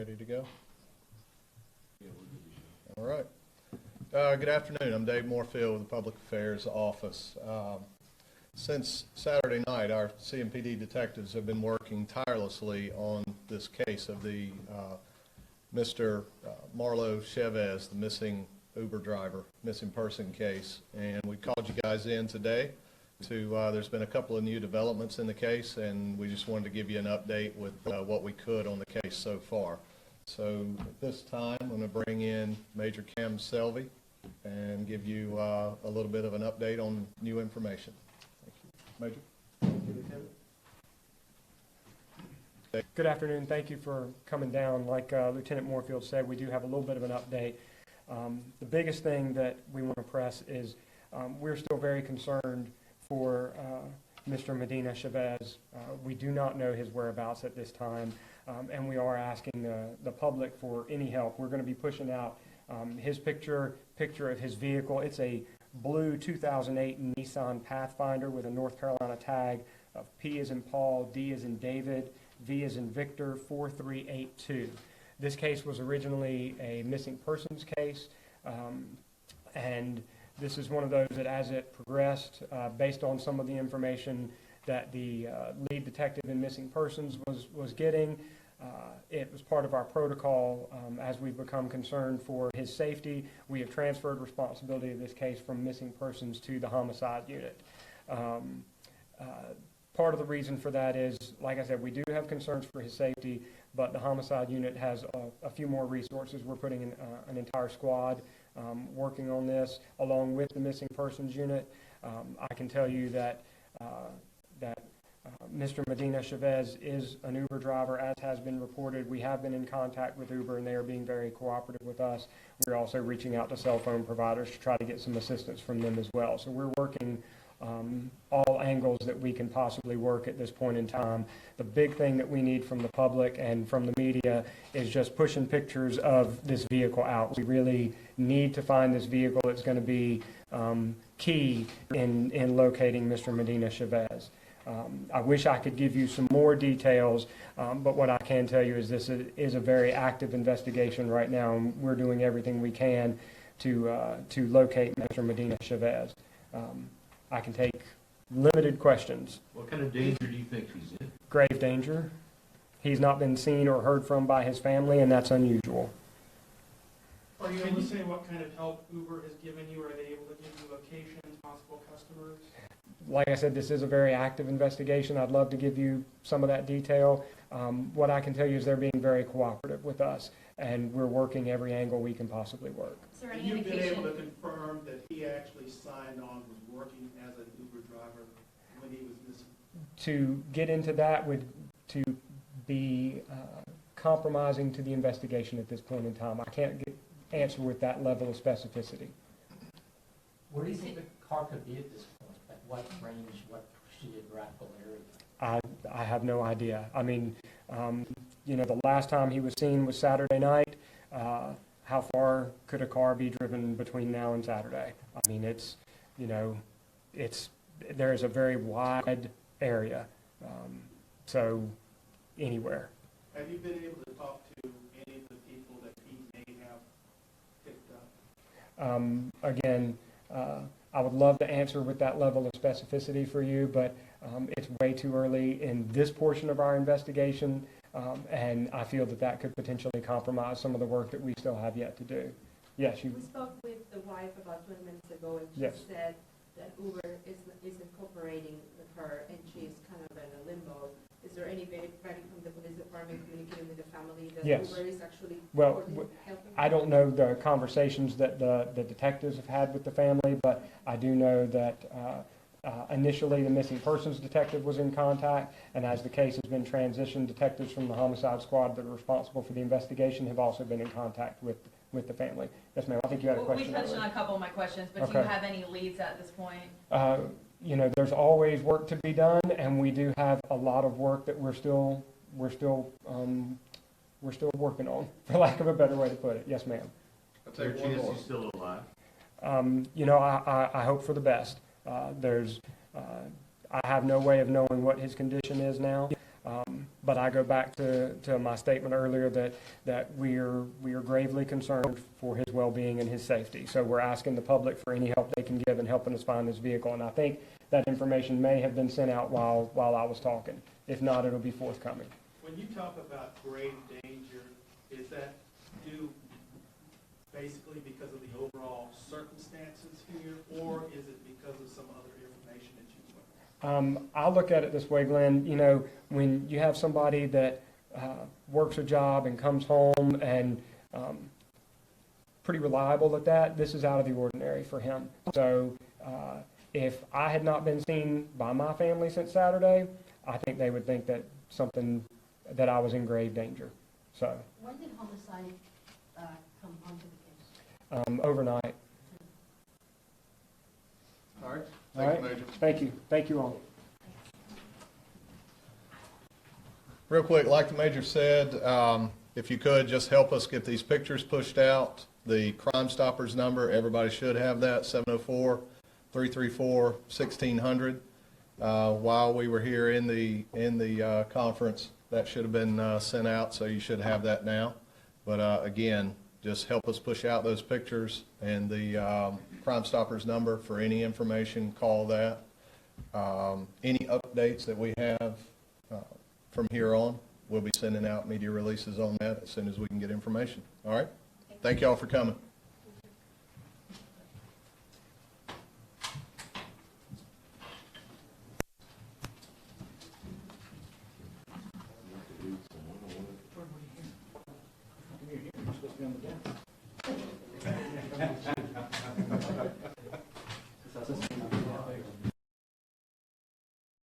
ready to go? All right. Good afternoon. I'm Dave Moorfield with the Public Affairs Office. Since Saturday night, our CMPD detectives have been working tirelessly on this case of the Mr. Marlo Medina-Chevez, the missing Uber driver, missing person case. And we called you guys in today to, there's been a couple of new developments in the case, and we just wanted to give you an update with what we could on the case so far. So at this time, I'm going to bring in Major Cam Selvey and give you a little bit of an update on new information. Thank you. Major? Thank you, Lieutenant. Good afternoon. Thank you for coming down. Like Lieutenant Moorfield said, we do have a little bit of an update. The biggest thing that we want to press is we're still very concerned for Mr. Medina-Chevez. We do not know his whereabouts at this time, and we are asking the public for any help. We're going to be pushing out his picture of his vehicle. It's a blue 2008 Nissan Pathfinder with a North Carolina tag of P as in Paul, D as in David, V as in Victor, 4382. This case was originally a missing persons case, and this is one of those that as it progressed, based on some of the information that the lead detective in missing persons was getting, it was part of our protocol. As we've become concerned for his safety, we have transferred responsibility of this case from missing persons to the homicide unit. Part of the reason for that is, like I said, we do have concerns for his safety, but the homicide unit has a few more resources. We're putting in an entire squad working on this, along with the missing persons unit. I can tell you that Mr. Medina-Chevez is an Uber driver, as has been reported. We have been in contact with Uber, and they are being very cooperative with us. We're also reaching out to cell phone providers to try to get some assistance from them as well. So we're working all angles that we can possibly work at this point in time. The big thing that we need from the public and from the media is just pushing pictures of this vehicle out. We really need to find this vehicle. It's going to be key in locating Mr. Medina-Chevez. I wish I could give you some more details, but what I can tell you is this is a very active investigation right now, and we're doing everything we can to locate Mr. Medina-Chevez. I can take limited questions. What kind of danger do you think he's in? Grave danger. He's not been seen or heard from by his family, and that's unusual. Are you able to say what kind of help Uber has given you? Are they able to give you locations, possible customers? Like I said, this is a very active investigation. I'd love to give you some of that detail. What I can tell you is they're being very cooperative with us, and we're working every angle we can possibly work. Have you been able to confirm that he actually signed on, was working as an Uber driver when he was missing? To get into that would to be compromising to the investigation at this point in time. I can't answer with that level of specificity. Where do you think the car could be at this point? At what range, what geographical area? I have no idea. I mean, you know, the last time he was seen was Saturday night. How far could a car be driven between now and Saturday? I mean, it's, you know, there's a very wide area, so anywhere. Have you been able to talk to any of the people that he may have picked up? Again, I would love to answer with that level of specificity for you, but it's way too early in this portion of our investigation, and I feel that could potentially compromise some of the work that we still have yet to do. Yes, you. We spoke with the wife about 20 minutes ago, and she Yes. said that Uber isn't cooperating with her, and she's kind of in a limbo. Is there anybody from the police department communicating with the family that Yes. Uber is actually Well, helping? I don't know the conversations that the detectives have had with the family, but I do know that initially the missing persons detective was in contact, and as the case has been transitioned, detectives from the homicide squad that are responsible for the investigation have also been in contact with the family. Yes, ma'am. I think you had a Well, question. we touched on a couple of my questions, but do you have any leads at this point? You know, there's always work to be done, and we do have a lot of work that we're still working on, for lack of a better way to put it. Yes, ma'am. Is there a chance he's still alive? You know, I hope for the best. I have no way of knowing what his condition is now. But I go back to my statement earlier that we are gravely concerned for his well-being and his safety. So we're asking the public for any help they can give in helping us find this vehicle. And I think that information may have been sent out while I was talking. If not, it'll be forthcoming. When you talk about grave danger, is that due basically because of the overall circumstances here, or is it because of some other information that you learned? I look at it this way, Glenn. You know, when you have somebody that works a job and comes home and pretty reliable at that, this is out of the ordinary for him. So if I had not been seen by my family since Saturday, I think they would think that that I was in grave danger. So When did homicide come onto the case? overnight. All right. All right. Major. Thank you. Thank you all. Real quick, like the Major said, if you could, just help us get these pictures pushed out. The Crime Stoppers number, everybody should have that, 704-334-1600. While we were here in the conference, that should have been sent out, so you should have that now. But again, just help us push out those pictures, and the Crime Stoppers number for any information, call that. Any updates that we have from here on, we'll be sending out media releases on that as soon as we can get information. All right? Thank you all for coming.